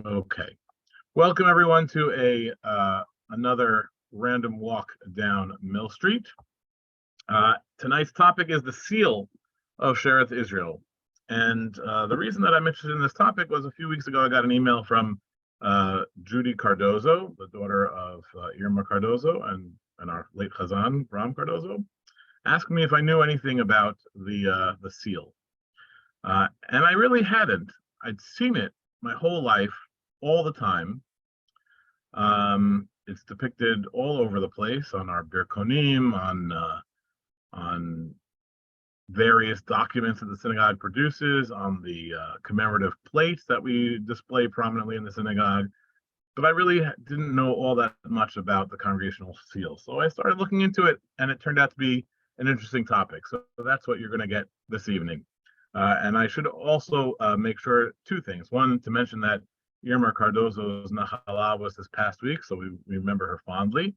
Okay. Welcome everyone to another random walk down Mill Street. Tonight's topic is the seal of Shearith, Israel. And the reason that I'm interested in this topic was a few weeks ago I got an email from Judy Cardozo, the daughter of Irma Cardozo and our late Chazan, Bram Cardozo, asking me if I knew anything about the seal. And I really hadn't. I'd seen it my whole life, all the time. It's depicted all over the place on our birkonim, on various documents that the synagogue produces, on the commemorative plates that we display prominently in the synagogue. But I really didn't know all that much about the congregational seal. So I started looking into it, and it turned out to be an interesting topic. So that's what you're going to get this evening. And I should also make sure two things. One, to mention that Irma Cardozo's Nahala was this past week, so we remember her fondly.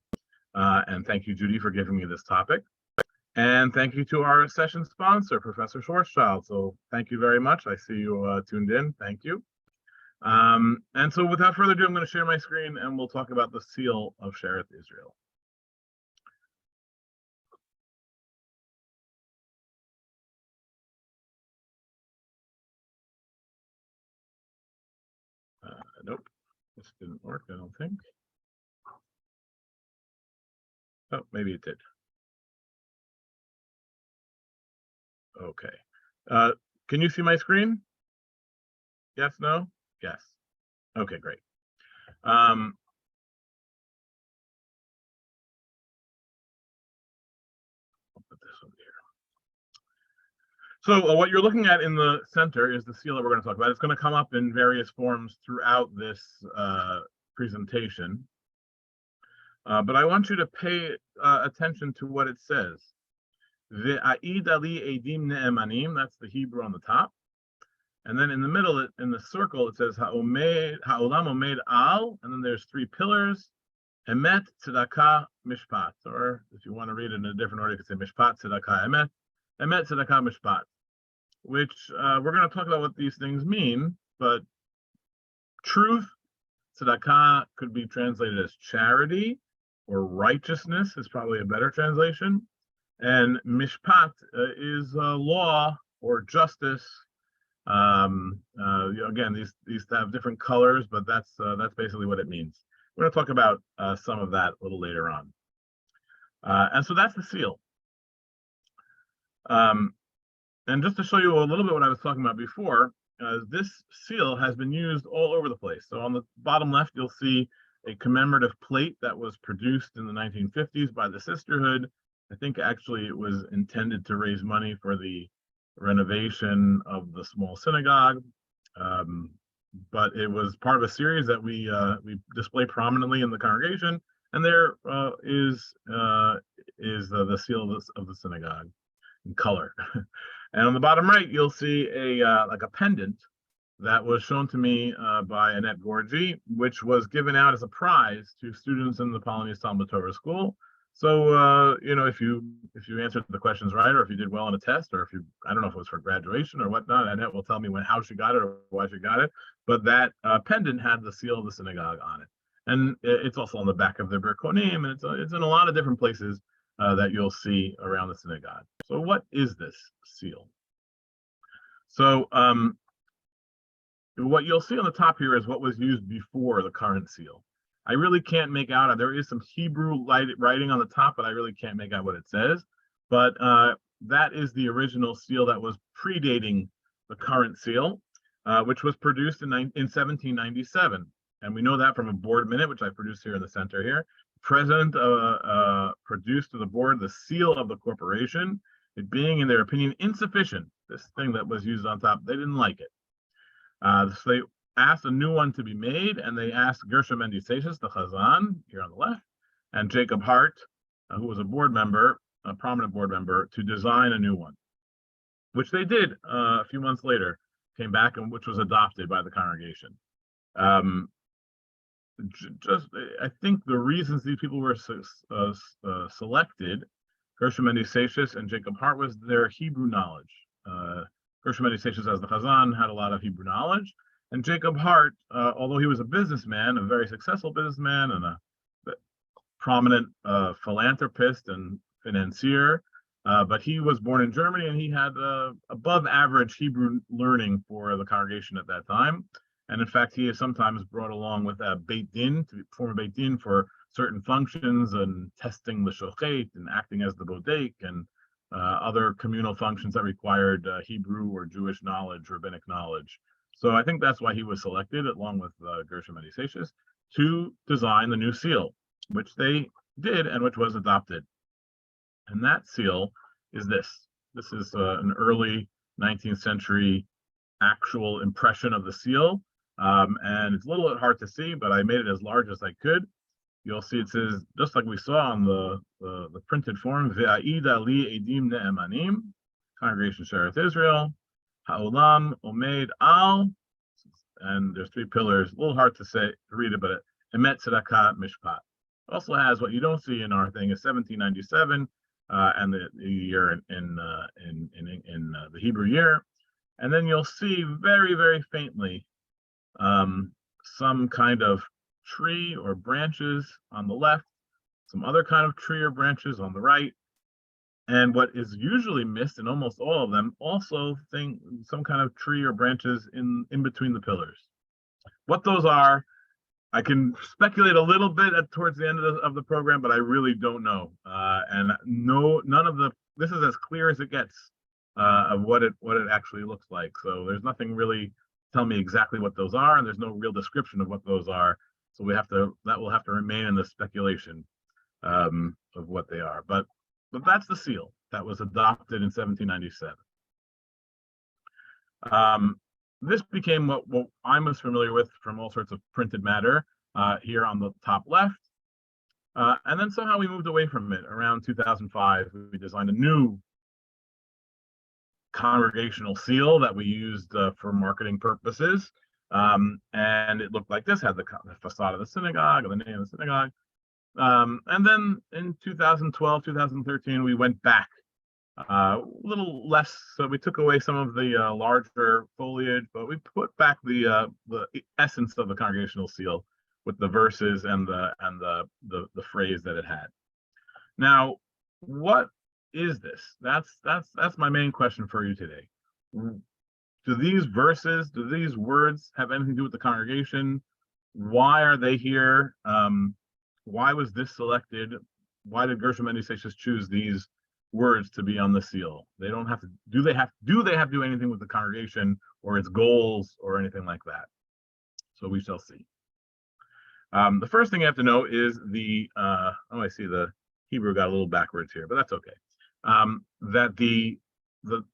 And thank you, Judy, for giving me this topic. And thank you to our session sponsor, Professor Schwarzschild. So thank you very much. I see you tuned in. Thank you. And so without further ado, I'm going to share my screen and we'll talk about the seal of Shearith, Israel. Nope, this didn't work, I don't think. Oh, maybe it did. Okay. Can you see my screen? Yes, no? Yes. Okay, great. I'll put this over here. So what you're looking at in the center is the seal that we're going to talk about. It's going to come up in various forms throughout this presentation. But I want you to pay attention to what it says. Ve'a'id ali edim ne'emanim, that's the Hebrew on the top. And then in the middle, in the circle, it says ha'olam omed al, and then there's three pillars, emet, tzedakah, mishpat. Or if you want to read it in a different order, you can say mishpat, tzedakah, emet, emet, tzedakah, mishpat. Which we're going to talk about what these things mean, but truth, tzedakah, could be translated as charity, or righteousness is probably a better translation. And mishpat is law or justice. Again, these have different colors, but that's basically what it means. We're going to talk about some of that a little later on. And so that's the seal. And just to show you a little bit what I was talking about before, this seal has been used all over the place. So on the bottom left, you'll see a commemorative plate that was produced in the 1950s by the Sisterhood. I think actually it was intended to raise money for the renovation of the small synagogue, but it was part of a series that we display prominently in the congregation, and there is the seal of the synagogue in color. And on the bottom right, you'll see like a pendant that was shown to me by Annette Gorgi, which was given out as a prize to students in the Polonese Talmud Torah School. So if you answered the questions right, or if you did well on a test, or if you, I don't know if it was for graduation or whatnot, Annette will tell me how she got it or why she got it. But that pendant had the seal of the synagogue on it, and it's also on the back of the birkonim, and it's in a lot of different places that you'll see around the synagogue. So what is this seal? So what you'll see on the top here is what was used before the current seal. I really can't make out, there is some Hebrew writing on the top, but I really can't make out what it says. But that is the original seal that was predating the current seal, which was produced in 1797. And we know that from a board minute, which I produced here in the center here. President produced to the board the seal of the corporation, it being, in their opinion, insufficient. This thing that was used on top, they didn't like it. So they asked a new one to be made, and they asked Gershom Mendy-Seixas, the Chazan, here on the left, and Jacob Hart, who was a board member, a prominent board member, to design a new one, which they did a few months later, came back, and which was adopted by the congregation. I think the reasons these people were selected, Gershom Mendy-Seixas and Jacob Hart, was their Hebrew knowledge. Gershom Mendy-Seixas, as the Chazan, had a lot of Hebrew knowledge, And Jacob Hart, although he was a businessman, a very successful businessman, and a prominent philanthropist and financier, but he was born in Germany and he had above average Hebrew learning for the congregation at that time. And in fact, he is sometimes brought along with a Beit Din to form a Beit Din for certain functions and testing the shochet and acting as the bodek and other communal functions that required Hebrew or Jewish knowledge, rabbinic knowledge. So I think that's why he was selected, along with Gershom Edisatius, to design the new seal, which they did and which was adopted. And that seal is this. This is an early 19th century actual impression of the seal. And it's a little bit hard to see, but I made it as large as I could. You'll see it says, just like we saw on the printed form, Ve'aida li edim ne'emanim, Congregation Shearith Israel, Ha'olam omed al, and there's three pillars. A little hard to say, to read it, but emet, tzedakah, mishpat. It also has what you don't see in our thing is 1797, and the year in the Hebrew year, and then you'll see very, very faintly some kind of tree or branches on the left, some other kind of tree or branches on the right, and what is usually missed in almost all of them, also some kind of tree or branches in between the pillars. What those are, I can speculate a little bit towards the end of the program, but I really don't know. And none of this is as clear as it gets of what it actually looks like. So there's nothing really tell me exactly what those are, and there's no real description of what those are. So that will have to remain in the speculation of what they are. But that's the seal that was adopted in 1797. This became what I'm most familiar with from all sorts of printed matter here on the top left. And then somehow we moved away from it. Around 2005, we designed a new congregational seal that we used for marketing purposes. And it looked like this, had the facade of the synagogue, or the name of the synagogue. And then in 2012, 2013, we went back a little less. So we took away some of the larger foliage, but we put back the essence of the congregational seal with the verses and the phrase that it had. Now, what is this? That's my main question for you today. Do these verses, do these words have anything to do with the congregation? Why are they here? Why was this selected? Why did Gershom Edisatius choose these words to be on the seal? They don't have to. Do they have to do anything with the congregation or its goals or anything like that? So we shall see. The first thing you have to know is I see the Hebrew got a little backwards here, but that's okay. That the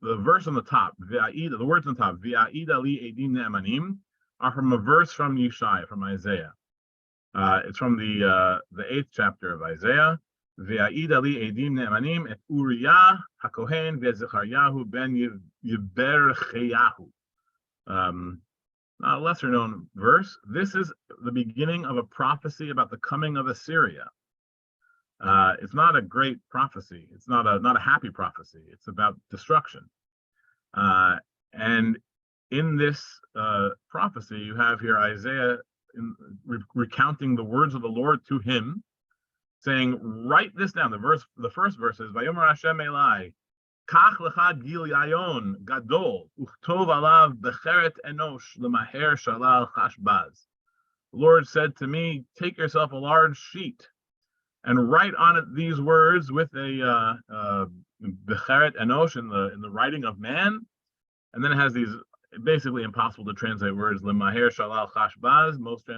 verse on the top, the words on the top, Ve'aida li edim ne'emanim, are from a verse from Yeshaya, from Isaiah. It's from the 8th chapter of Isaiah. Ve'aida li edim ne'emanim et Uriah hakohen ve'Zecharyahu ben Yebercheyahu. A lesser known verse. This is the beginning of a prophecy about the coming of Assyria. It's not a great prophecy. It's not a happy prophecy. It's about destruction. And in this prophecy, you have here Isaiah recounting the words of the Lord to him, saying, "Write this down." The first verse is, "Vayomer Hashem Elai, Kach lecha gilyayon gadol uchtov alav becheret enosh lemaher shalal chashbaz." The Lord said to me, "Take yourself a large sheet and write on it these words with a becheret enosh in the writing of man." And then it has these basically impossible to translate words, lemaher shalal chashbaz.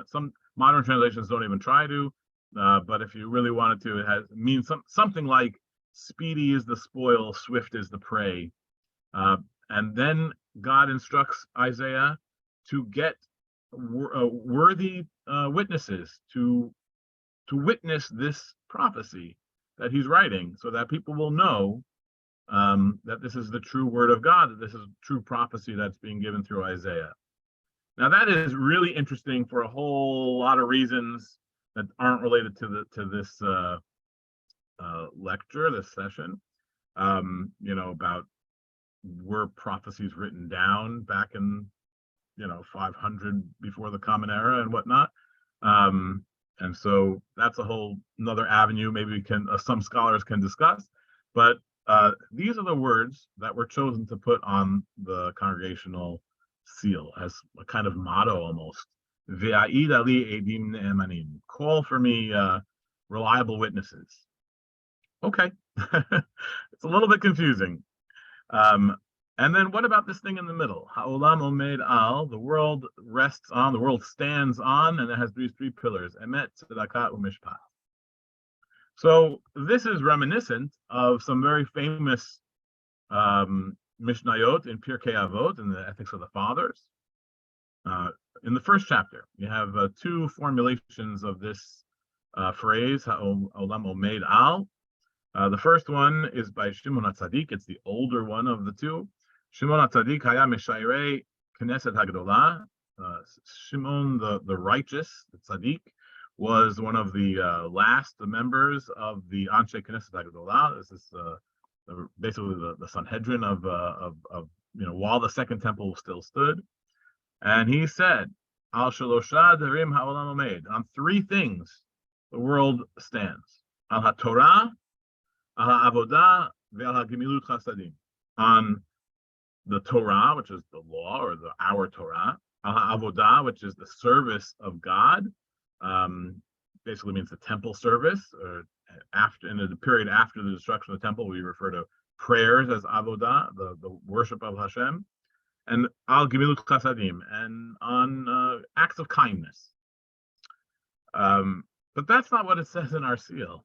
Some modern translations don't even try to, but if you really wanted to, it means something like speedy is the spoil, swift is the prey. And then God instructs Isaiah to get worthy witnesses to witness this prophecy that he's writing, so that people will know that this is the true word of God, that this is true prophecy that's being given through Isaiah. Now that is really interesting for a whole lot of reasons that aren't related to this lecture, this session. About were prophecies written down back in 500 before the Common Era and whatnot. And so that's a whole another avenue maybe we can some scholars can discuss. But these are the words that were chosen to put on the congregational seal as a kind of motto almost. Ve'a'id ali edim ne'emanim. Call for me reliable witnesses. Okay. It's a little bit confusing. And then what about this thing in the middle? Ha'olam omed al, the world rests on, the world stands on, and it has these three pillars, emet, tzedakah, umishpat. So this is reminiscent of some very famous Mishnayot in Pirkei Avot, in the Ethics of the Fathers. In the first chapter, you have two formulations of this phrase, ha'olam omed al. The first one is by Shimon HaTzadik. It's the older one of the two. Shimon HaTzadik haya meshayrei Knesset Hagdolah. Shimon the righteous, the Tzadik, was one of the last members of the Anshe Knesset Hagdolah. This is basically the Sanhedrin of while the Second Temple still stood. And he said, Al Shalosha Derim Ha'olam Omed. On three things the world stands. Al HaTorah, Al HaAvodah, Ve'al HaGemilut Chasadim. On the Torah, which is the law or our Torah, Al HaAvodah, which is the service of God, basically means the temple service. Or after, in the period after the destruction of the temple, we refer to prayers as Avodah, the worship of Hashem, and Al Gemilut Chasadim, and on acts of kindness. But that's not what it says in our seal.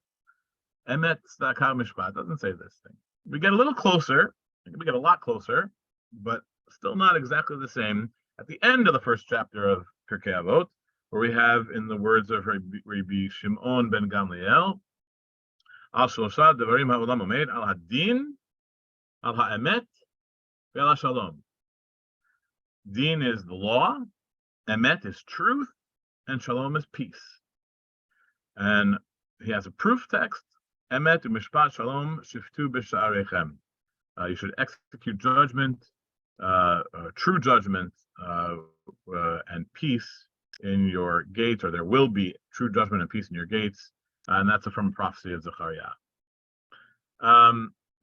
Emet Tzedakah Mishpat doesn't say this thing. We get a little closer. We get a lot closer, but still not exactly the same. At the end of the first chapter of Pirkei Avot, where we have, in the words of Rabbi Shimon ben Gamliel, Al Shlosha Devarim Ha'olam Omed, Al Hadin, Al Ha'emet, Ve'al HaShalom. Din is the law, Emet is truth, and Shalom is peace. And he has a proof text. Emet u'mishpat shalom shiftu b'sha'arechem. You should execute judgment, true judgment, and peace in your gates, or there will be true judgment and peace in your gates. And that's from a prophecy of Zechariah.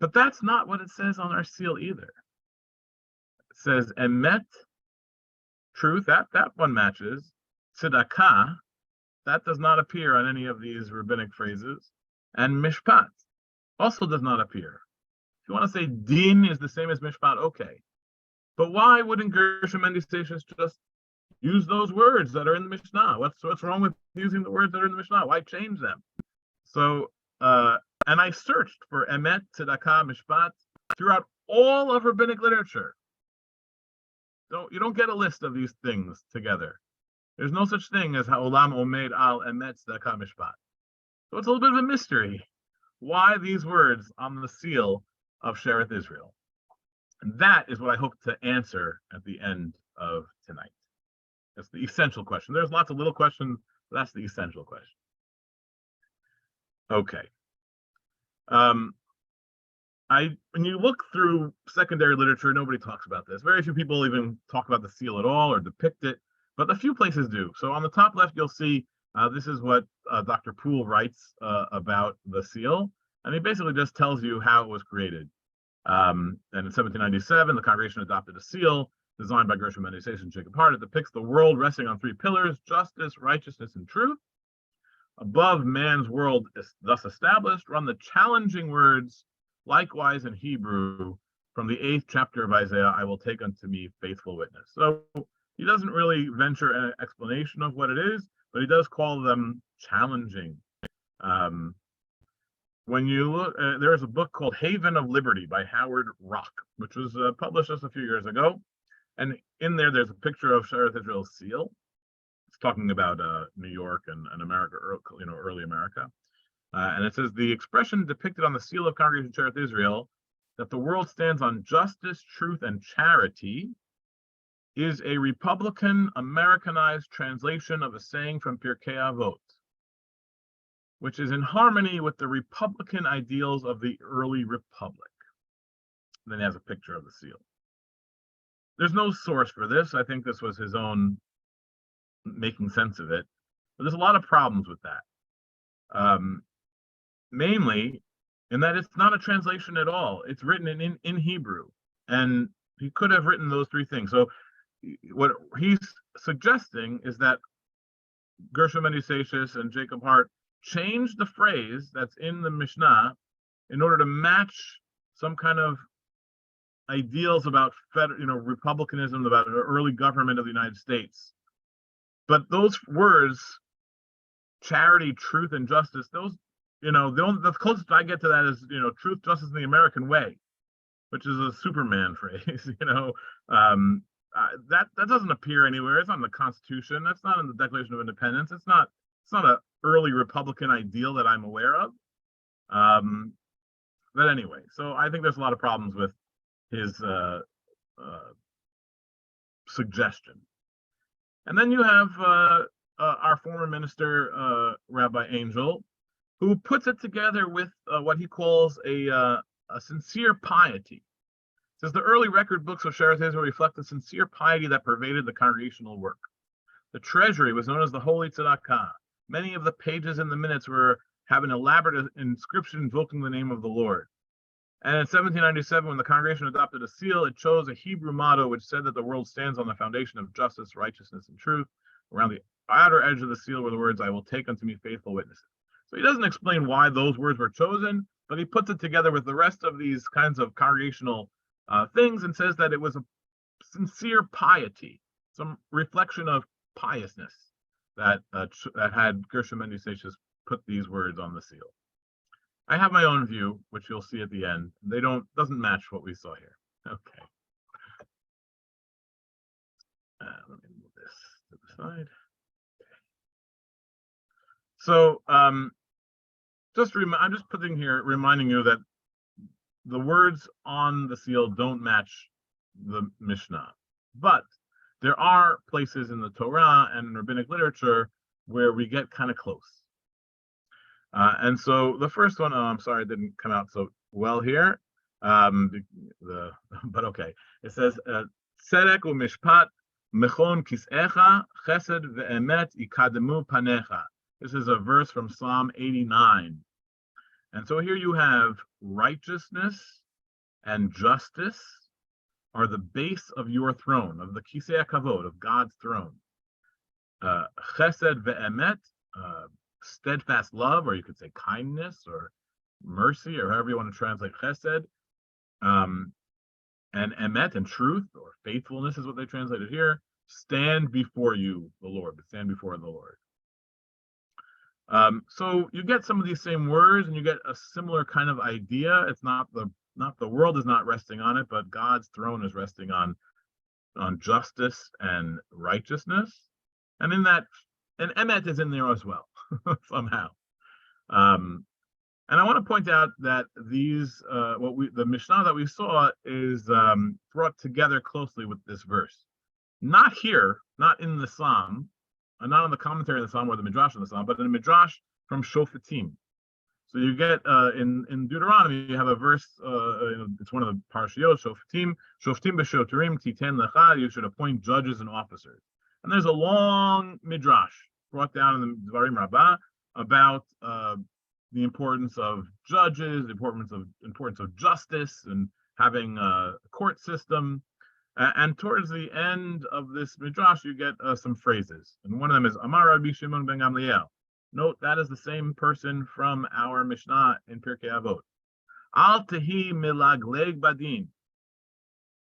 But that's not what it says on our seal either. It says emet, truth, that one matches. Tzedakah, that does not appear on any of these rabbinic phrases. And mishpat also does not appear. If you want to say din is the same as mishpat, okay. But why wouldn't Gershom and Eustathius just use those words that are in the Mishnah? What's wrong with using the words that are in the Mishnah? Why change them? So, and I searched for emet, tzedakah, mishpat throughout all of rabbinic literature. You don't get a list of these things together. There's no such thing as ha'olam omed al emet, tzedakah, mishpat. So it's a little bit of a mystery why these words on the seal of Shearith Israel. And that is what I hope to answer at the end of tonight. That's the essential question. There's lots of little questions, but that's the essential question. Okay. When you look through secondary literature, nobody talks about this. Very few people even talk about the seal at all or depict it, but a few places do. So on the top left, you'll see this is what Dr. Poole writes about the seal, and he basically just tells you how it was created. And in 1797, the congregation adopted a seal designed by Gershom and Eustathius and Jacob Hart. It depicts the world resting on three pillars: justice, righteousness, and truth. Above man's world is thus established run the challenging words, likewise in Hebrew, from the 8th chapter of Isaiah, I will take unto me faithful witness. So he doesn't really venture an explanation of what it is, but he does call them challenging. When you look, there is a book called Haven of Liberty by Howard Rock, which was published just a few years ago. And in there's a picture of Shearith Israel's seal. It's talking about New York and America, early America. And it says, the expression depicted on the seal of Congregation Shearith Israel, that the world stands on justice, truth, and charity, is a Republican Americanized translation of a saying from Pirkei Avot, which is in harmony with the Republican ideals of the early Republic. And then he has a picture of the seal. there's no source for this. I think this was his own making sense of it. But there's a lot of problems with that. Mainly in that it's not a translation at all. It's written in Hebrew. And he could have written those three things. So what he's suggesting is that Gershom Ben Yisachis and Jacob Hart changed the phrase that's in the Mishnah in order to match some kind of ideals about republicanism, about an early government of the United States. But those words, charity, truth, and justice, those, the closest I get to that is, truth, justice, and the American way, which is a Superman phrase, that doesn't appear anywhere. It's not in the Constitution. That's not in the Declaration of Independence. It's not an early Republican ideal that I'm aware of. But anyway, so I think there's a lot of problems with his suggestion. And then you have our former minister, Rabbi Angel, who puts it together with what he calls a sincere piety. It says the early record books of Shearith Israel reflect the sincere piety that pervaded the congregational work. The treasury was known as the Holy Tzedakah. Many of the pages in the minutes have an elaborate inscription invoking the name of the Lord. And in 1797, when the congregation adopted a seal, it chose a Hebrew motto which said that the world stands on the foundation of justice, righteousness, and truth. Around the outer edge of the seal were the words, "I will take unto me faithful witnesses." So he doesn't explain why those words were chosen, but he puts it together with the rest of these kinds of congregational things and says that it was a sincere piety, some reflection of piousness that had Gershom Ben Yisachis put these words on the seal. I have my own view, which you'll see at the end. Doesn't match what we saw here. Okay. Let me move this to the side. So I'm just putting here, reminding you that the words on the seal don't match the Mishnah, but there are places in the Torah and in rabbinic literature where we get kind of close. And so the first one, I'm sorry, it didn't come out so well here. But okay. It says, Tzedek u'mishpat mechon kis'echa chesed ve'emet ikademu panecha. This is a verse from Psalm 89. And so here you have righteousness and justice are the base of your throne, of the Kisei HaKavod, of God's throne. Chesed ve'emet, steadfast love, or you could say kindness or mercy, or however you want to translate chesed, and emet and truth, or faithfulness is what they translated here, stand before you, the Lord, but stand before the Lord. So you get some of these same words, and you get a similar kind of idea. It's not the world is not resting on it, but God's throne is resting on justice and righteousness, and in that, and emet is in there as well. Somehow. And I want to point out that these the Mishnah that we saw is brought together closely with this verse. Not here, not in the Psalm, and not in the commentary of the Psalm or the Midrash of the Psalm, but in the Midrash from Shoftim. So you get in Deuteronomy, you have a verse, it's one of the Parashiyot, Shoftim b'shoterim titen lecha, you should appoint judges and officers. And there's a long Midrash brought down in the Dvarim Rabbah about the importance of judges, the importance of justice, and having a court system. And towards the end of this midrash, you get some phrases, and one of them is Amar Rabbi Shimon ben Gamliel. Note that is the same person from our Mishnah in Pirkei Avot. Al tehi milagleg badin.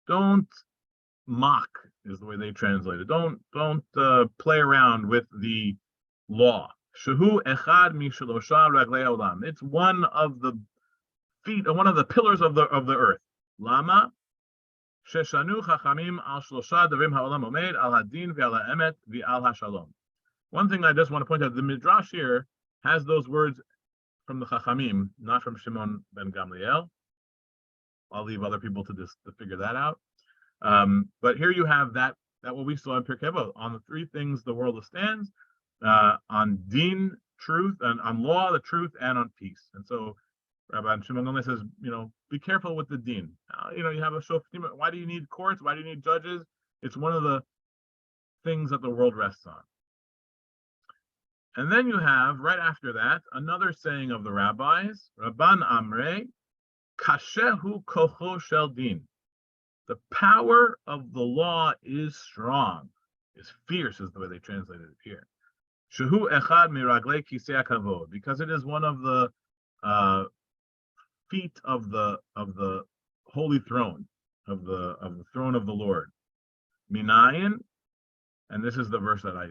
Don't mock is the way they translate it. Don't play around with the law. Shehu echad mishalosha raglei olam. It's one of the feet, one of the pillars of the earth. Lama sheshanu chachamim al shlosha davim haolam omed al hadin ve'al ha'emet ve'al hashalom. One thing I just want to point out: the midrash here has those words from the chachamim, not from Shimon ben Gamliel. I'll leave other people to figure that out. But here you have that what we saw in Pirkei Avot, on the three things the world stands, on din, truth, and on law, the truth, and on peace. And so Rabbi Shimon Gamliel says, be careful with the din. You have a shoftim. Why do you need courts? Why do you need judges? It's one of the things that the world rests on. And then you have, right after that, another saying of the rabbis, Rabban Amre, Kashehu kocho shel din. The power of the law is strong, is fierce, is the way they translated it here. Shehu echad miraglei kisei hakavod, because it is one of the feet of the holy throne, of the throne of the Lord. Minayin, and this is the verse that I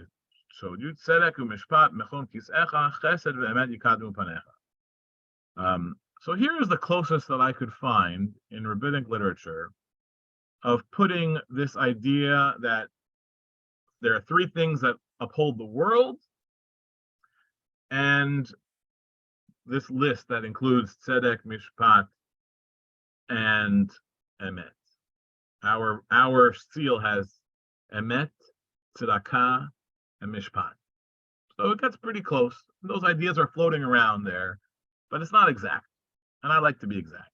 showed you. Tzedek u'mishpat mechon kisecha chesed ve'emet yikadmu panecha. So here is the closest that I could find in rabbinic literature of putting this idea that there are three things that uphold the world, and this list that includes tzedek, mishpat, and emet. Our seal has emet, tzedakah, and mishpat. So it gets pretty close. Those ideas are floating around there, but it's not exact. And I like to be exact.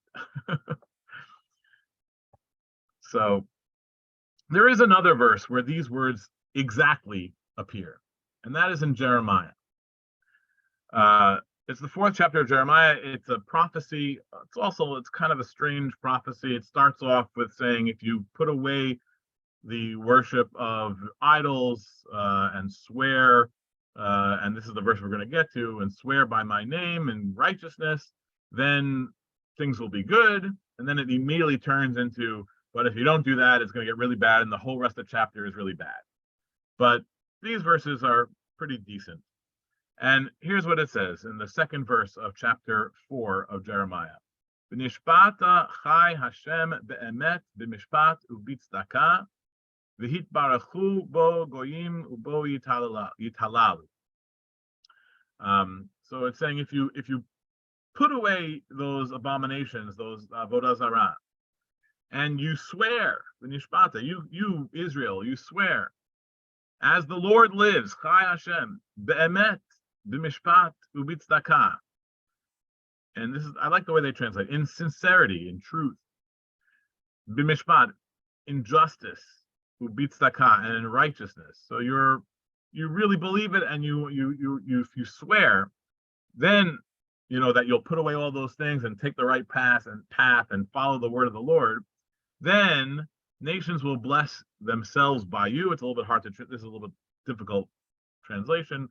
So there is another verse where these words exactly appear, and that is in Jeremiah. It's the 4th chapter of Jeremiah. It's a prophecy. It's kind of a strange prophecy. It starts off with saying, if you put away the worship of idols and swear, and this is the verse we're going to get to, and swear by my name and righteousness, then things will be good. And then it immediately turns into, but if you don't do that, it's going to get really bad, and the whole rest of the chapter is really bad. But these verses are pretty decent. And here's what it says in the 2nd verse of chapter 4 of Jeremiah. V'nishpata chai Hashem be'emet b'mishpat u'b'tzedakah v'hitbarachu bo goyim u'bo yitalalu. So it's saying if you put away those abominations, those avodah zarah, and you swear, v'nishpata, you Israel, you swear, as the Lord lives, chai Hashem be'emet b'mishpat u'b'tzedakah. And this is, I like the way they translate, in sincerity, in truth. B'mishpat, in justice, u'b'tzedakah, and in righteousness. So you really believe it, and you swear, then that you'll put away all those things and take the right path and follow the word of the Lord. Then nations will bless themselves by you. It's a little bit hard to. This is a little bit difficult translation.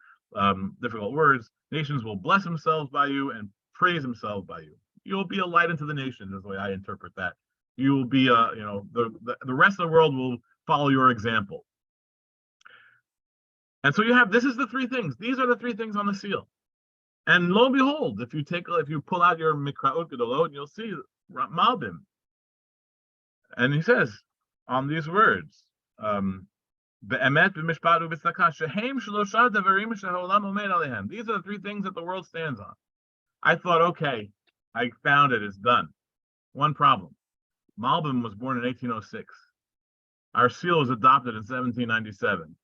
Difficult words. Nations will bless themselves by you and praise themselves by you. You'll be a light unto the nations, is the way I interpret that. You will be the rest of the world will follow your example. And so this is the three things. These are the three things on the seal. And lo and behold, if you pull out your Mikraot Gedolot, you'll see Malbim. And he says on these words, Be'emet b'mishpat u'b'tzedakah shehem shlosha devarim she'ha'olam omed alehem. These are the three things that the world stands on. I thought, okay, I found it. It's done. One problem. Malbim was born in 1806. Our seal was adopted in 1797.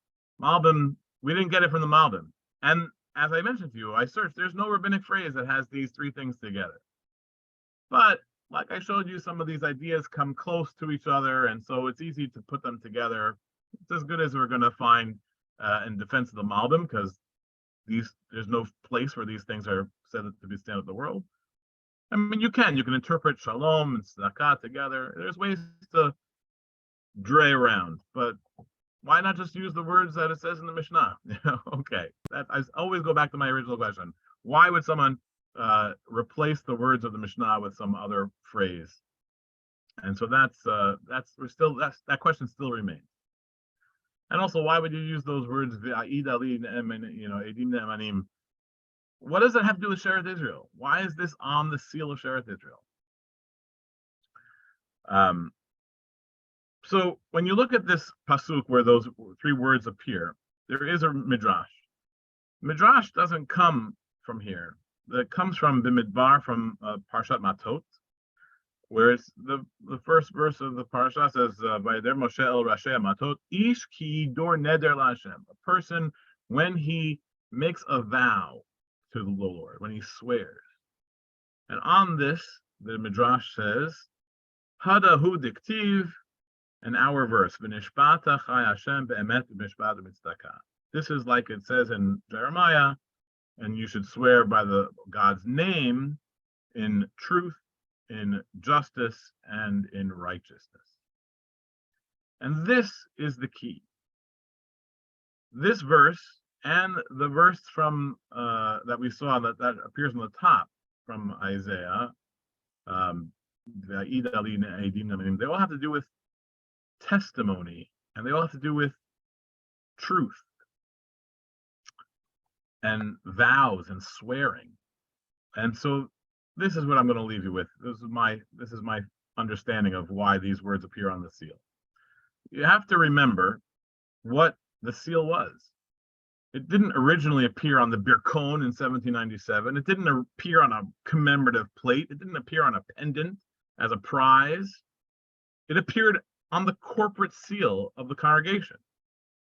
Malbim, we didn't get it from the Malbim. And as I mentioned to you, I searched. There's no rabbinic phrase that has these three things together. But like I showed you, some of these ideas come close to each other, and so it's easy to put them together. It's as good as we're going to find in defense of the Malbim, because there's no place where these things are said to be stand of the world. I mean, you can interpret shalom and tzedakah together. There's ways to dray around, but why not just use the words that it says in the Mishnah? Okay, I always go back to my original question: why would someone replace the words of the Mishnah with some other phrase? And so that question still remains. And also, why would you use those words? What does that have to do with Shearith Israel? Why is this on the seal of Shearith Israel? So when you look at this pasuk where those three words appear, there is a midrash. Midrash doesn't come from here. It comes from Bimidbar, from Parshat Matot, where it's the first verse of the parasha says, "Vayider Moshe el Rashei Matot, ish ki dor neder laHashem." A person, when he makes a vow to the Lord, when he swears. And on this, the Midrash says, Hada hu diktiv, and our verse, V'nishbata chai Hashem be'emet v'mishpat v'mitzdaka. This is like it says in Jeremiah, and you should swear by the God's name in truth, in justice, and in righteousness. And this is the key. This verse and the verse from that we saw that appears on the top from Isaiah, they all have to do with testimony, and they all have to do with truth and vows and swearing. And so this is what I'm going to leave you with. This is my understanding of why these words appear on the seal. You have to remember what the seal was. It didn't originally appear on the Birkon in 1797. It didn't appear on a commemorative plate. It didn't appear on a pendant as a prize. It appeared on the corporate seal of the congregation.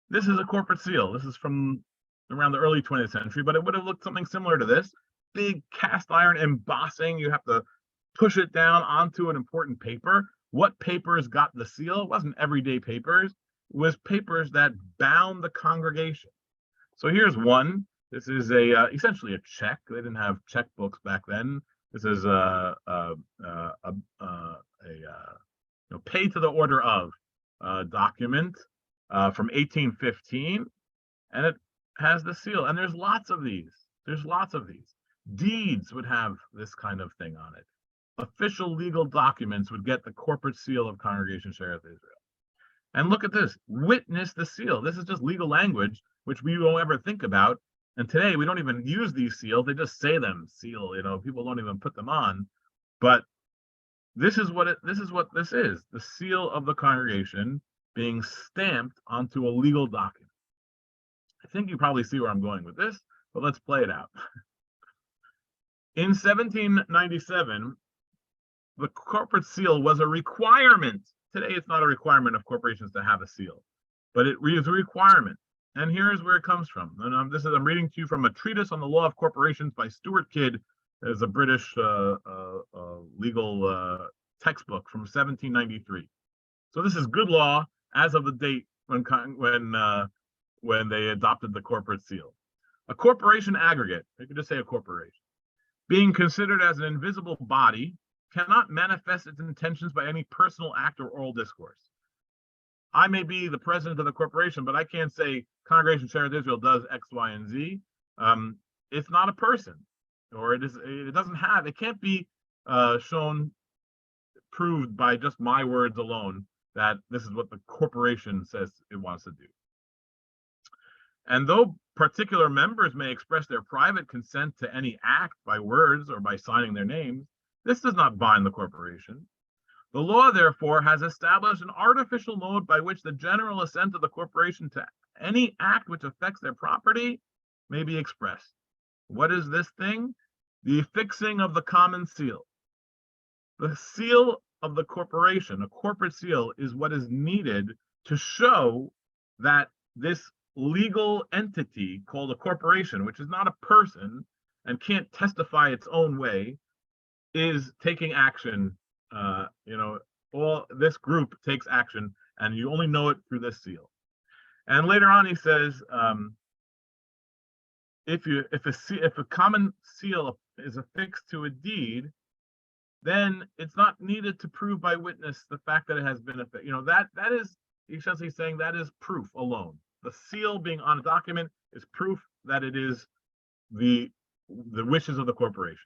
This is a corporate seal. This is from around the early 20th century, but it would have looked something similar to this. Big cast iron embossing. You have to push it down onto an important paper. What papers got the seal? It wasn't everyday papers. It was papers that bound the congregation. So here's one. This is essentially a check. They didn't have checkbooks back then. This is pay to the order of document from 1815, and it has the seal. And there's lots of these. Deeds would have this kind of thing on it. Official legal documents would get the corporate seal of Congregation Shearith Israel. And look at this. Witness the seal. This is just legal language, which we won't ever think about. And today we don't even use these seals. They just say them seal. People don't even put them on. But this is what this is. The seal of the congregation being stamped onto a legal document. I think you probably see where I'm going with this, but let's play it out. In 1797, the corporate seal was a requirement. Today, it's not a requirement of corporations to have a seal, but it is a requirement. And here's where it comes from. And I'm reading to you from a treatise on the law of corporations by Stuart Kidd. It's a British legal textbook from 1793. So this is good law as of the date when they adopted the corporate seal. A corporation aggregate, you could just say a corporation, being considered as an invisible body, cannot manifest its intentions by any personal act or oral discourse. I may be the president of the corporation, but I can't say Congregation Shearith Israel does X, Y, and Z. It's not a person, or it can't be proved by just my words alone that this is what the corporation says it wants to do. And though particular members may express their private consent to any act by words or by signing their names, this does not bind the corporation. The law, therefore, has established an artificial mode by which the general assent of the corporation to any act which affects their property may be expressed. What is this thing? The affixing of the common seal. The seal of the corporation, a corporate seal, is what is needed to show that this legal entity called a corporation, which is not a person and can't testify its own way, is taking action. All this group takes action, and you only know it through this seal. And later on, he says, if a common seal is affixed to a deed, then it's not needed to prove by witness the fact that it has been affixed. That is essentially saying that is proof alone. The seal being on a document is proof that it is the wishes of the corporation.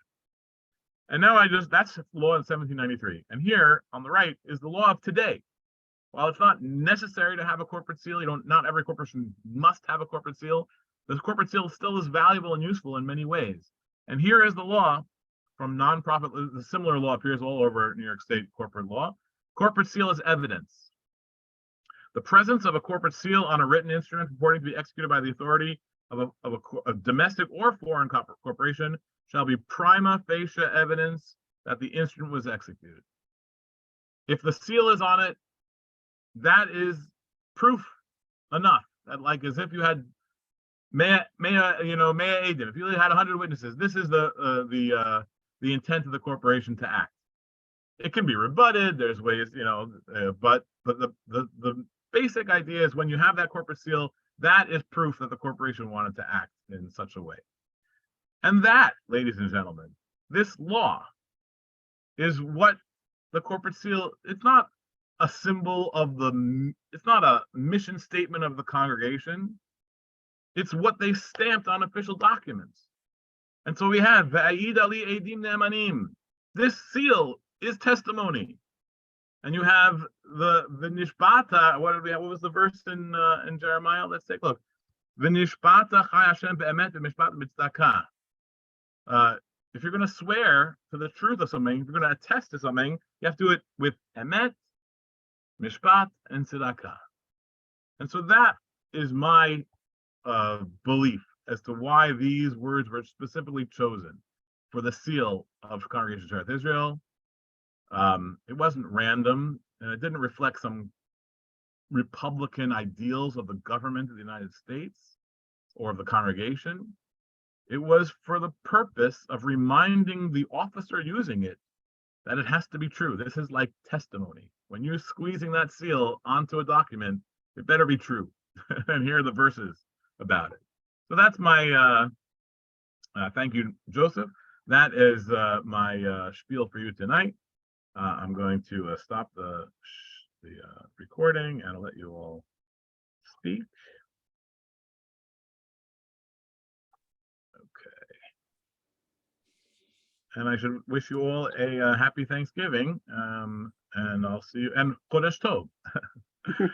And now that's law in 1793. And here on the right is the law of today. While it's not necessary to have a corporate seal, not every corporation must have a corporate seal. The corporate seal still is valuable and useful in many ways. And here is the law from nonprofit. The similar law appears all over New York State corporate law. Corporate seal is evidence. The presence of a corporate seal on a written instrument purporting to be executed by the authority of a domestic or foreign corporation shall be prima facie evidence that the instrument was executed. If the seal is on it, that is proof enough. That, like, as if you had Mea Edim, if you had 100 witnesses, this is the the intent of the corporation to act. It can be rebutted. There's ways, but the basic idea is when you have that corporate seal, that is proof that the corporation wanted to act in such a way. And that, ladies and gentlemen, this law is what the corporate seal, it's not a symbol of it's not a mission statement of the congregation. It's what they stamped on official documents. And so we have V'ayid ali edim ne'emanim. This seal is testimony. And you have the nishbata. What was the verse in Jeremiah? Let's take a look. V'nishbata chai Hashem be'emet v'mishpat b'tzedakah. If you're going to swear to the truth of something, if you're going to attest to something, you have to do it with emet, mishpat, and tzedakah. And so that is my belief as to why these words were specifically chosen for the seal of Congregation of Shearith Israel. It wasn't random, and it didn't reflect some Republican ideals of the government of the United States or of the congregation. It was for the purpose of reminding the officer using it that it has to be true. This is like testimony. When you're squeezing that seal onto a document, it better be true. And here are the verses about it. So that's my, thank you, Joseph. That is my spiel for you tonight. I'm going to stop the recording and I'll let you all speak. Okay. And I should wish you all a happy Thanksgiving. And I'll see you, and Chodesh Tov. Okay.